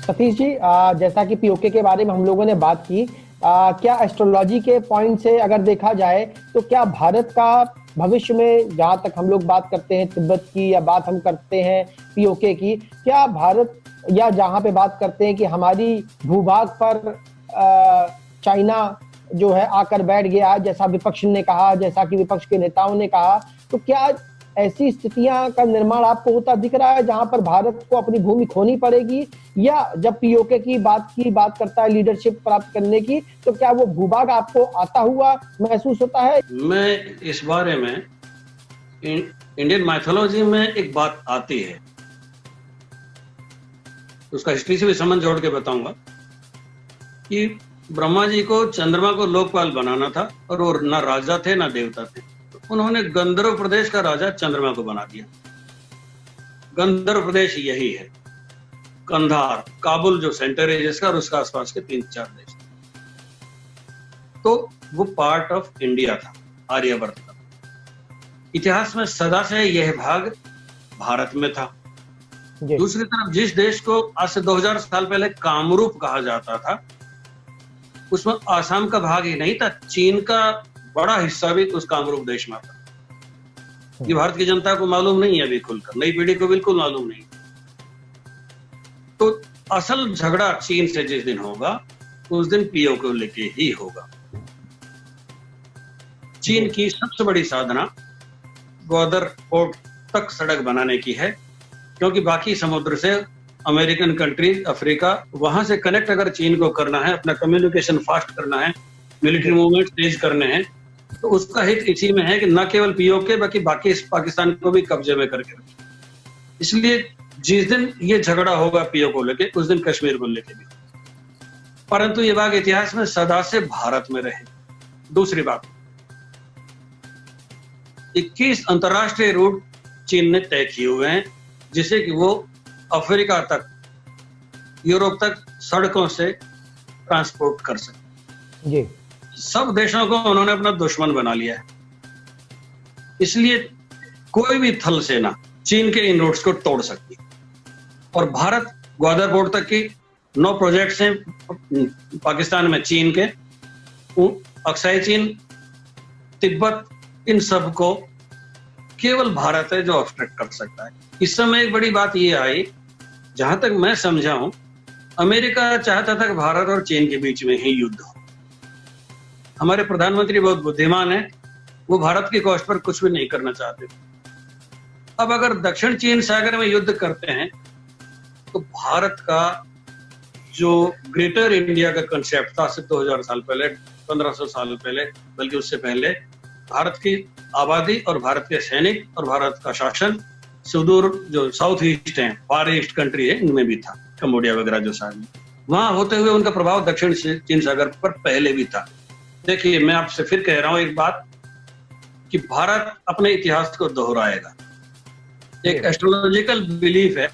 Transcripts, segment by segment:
सतीश जी, जैसा कि पीओके के बारे में हम लोगों ने बात की, क्या एस्ट्रोलॉजी के पॉइंट से अगर देखा जाए तो क्या भारत का भविष्य में, जहाँ तक हम लोग बात करते हैं तिब्बत की या बात हम करते हैं पीओके की, क्या भारत या जहाँ पे बात करते हैं कि हमारी भूभाग पर चाइना जो है आकर बैठ गया, जैसा विपक्ष ने कहा, जैसा कि विपक्ष के नेताओं ने कहा, तो क्या ऐसी स्थितियां का निर्माण आपको होता दिख रहा है जहां पर भारत को अपनी भूमि खोनी पड़ेगी? या जब पीओके की बात करता है लीडरशिप प्राप्त करने की, तो क्या वो भूभाग आपको आता हुआ महसूस होता है? मैं इस बारे में इंडियन माइथोलॉजी में एक बात आती है, उसका हिस्ट्री से भी संबंध जोड़ के बताऊंगा कि ब्रह्मा जी को चंद्रमा को लोकपाल बनाना था और वो ना राजा थे ना देवता थे। उन्होंने गंधर्व प्रदेश का राजा चंद्रमा को बना दिया। गंधर्व प्रदेश यही है, कंधार, काबुल जो सेंटर है जिसका, और उसके आसपास के 3-4 देश। तो वो पार्ट ऑफ इंडिया था, आर्यवर्त का। इतिहास में सदा से यह भाग भारत में था। दूसरी तरफ जिस देश को आज से 2000 साल पहले कामरूप कहा जाता था, उसमें आसाम का भाग ही नहीं था, चीन का बड़ा हिस्सा भी उस कामरूप देश में था। ये भारत की जनता को मालूम नहीं है अभी खुलकर, नई पीढ़ी को बिल्कुल मालूम नहीं। तो असल झगड़ा चीन से जिस दिन होगा उस दिन पीओके को लेके ही होगा। चीन की सबसे बड़ी साधना ग्वादर पोर्ट तक सड़क बनाने की है, क्योंकि बाकी समुद्र से अमेरिकन कंट्रीज, अफ्रीका, वहां से कनेक्ट अगर चीन को करना है, अपना कम्युनिकेशन फास्ट करना है, मिलिट्री मूवमेंट तेज करने हैं, तो उसका हित इसी में है कि न केवल पीओके बल्कि बाकी पाकिस्तान को भी कब्जे में करके रखे। इसलिए जिस दिन ये झगड़ा होगा पीओके को लेके, उस दिन कश्मीर को लेके भी। परंतु ये बात इतिहास में सदा से भारत में रहे। दूसरी बात, 21 अंतरराष्ट्रीय रूट चीन ने तय किए हुए हैं, जिसे कि वो अफ्रीका तक, यूरोप तक सड़कों से ट्रांसपोर्ट कर सके। जी। सब देशों को उन्होंने अपना दुश्मन बना लिया है। इसलिए कोई भी थल सेना चीन के इन रूट्स को तोड़ सकती है। और भारत ग्वादर पोर्ट तक की 9 प्रोजेक्ट्स हैं पाकिस्तान में चीन के, अक्साई चीन, तिब्बत, इन सब को केवल भारत है जो ऑब्स्ट्रक्ट कर सकता है। इस समय एक बड़ी बात ये आई, जहां तक मैं समझा हूं, अमेरिका चाहता था कि भारत और चीन के बीच में ही युद्ध हो। हमारे प्रधानमंत्री बहुत बुद्धिमान है, वो भारत की कॉस्ट पर कुछ भी नहीं करना चाहते। अब अगर दक्षिण चीन सागर में युद्ध करते हैं तो भारत का जो ग्रेटर इंडिया का कंसेप्ट था सिर्फ 2000 साल पहले, 1500 साल पहले, बल्कि उससे पहले, भारत की आबादी और भारत के सैनिक और भारत का शासन सुदूर जो साउथ ईस्ट है, फार ईस्ट कंट्री है, इनमें भी था, कंबोडिया वगैरह जो साथ, वहां होते हुए उनका प्रभाव दक्षिण चीन सागर पर पहले भी था। देखिए, मैं आपसे फिर कह रहा हूं एक बात कि भारत अपने इतिहास को दोहराएगा। एक एस्ट्रोलॉजिकल बिलीफ है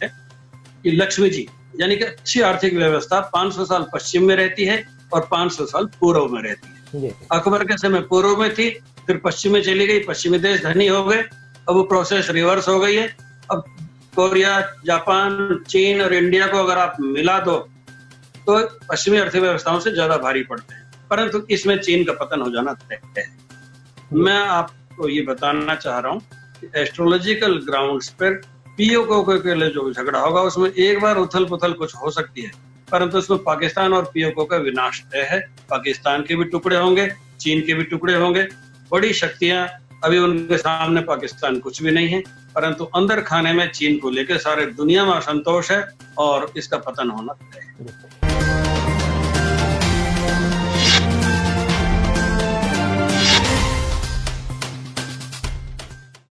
कि लक्ष्मी जी, यानी कि अच्छी आर्थिक व्यवस्था 500 साल पश्चिम में रहती है और 500 साल पूर्व में रहती है। अकबर के समय पूर्व में थी, फिर पश्चिम में चली गई, पश्चिमी देश धनी हो गए, अब वो प्रोसेस रिवर्स हो गई है। अब कोरिया, जापान, चीन और इंडिया को अगर आप मिला दो तो पश्चिमी अर्थव्यवस्थाओं से ज्यादा भारी पड़ते हैं, परंतु इसमें चीन का पतन हो जाना तय है। मैं आपको ये बताना चाह रहा हूं कि एस्ट्रोलॉजिकल ग्राउंड्स पर पीओके के लिए जो झगड़ा होगा उसमें एक बार उथल पुथल कुछ हो सकती है, परंतु उसमें पाकिस्तान और पीओके का विनाश तय है। पाकिस्तान के भी टुकड़े होंगे, चीन के भी टुकड़े होंगे। बड़ी शक्तियां, अभी उनके सामने पाकिस्तान कुछ भी नहीं है, परंतु अंदर खाने में चीन को लेकर सारे दुनिया में असंतोष है और इसका पतन होना तय है।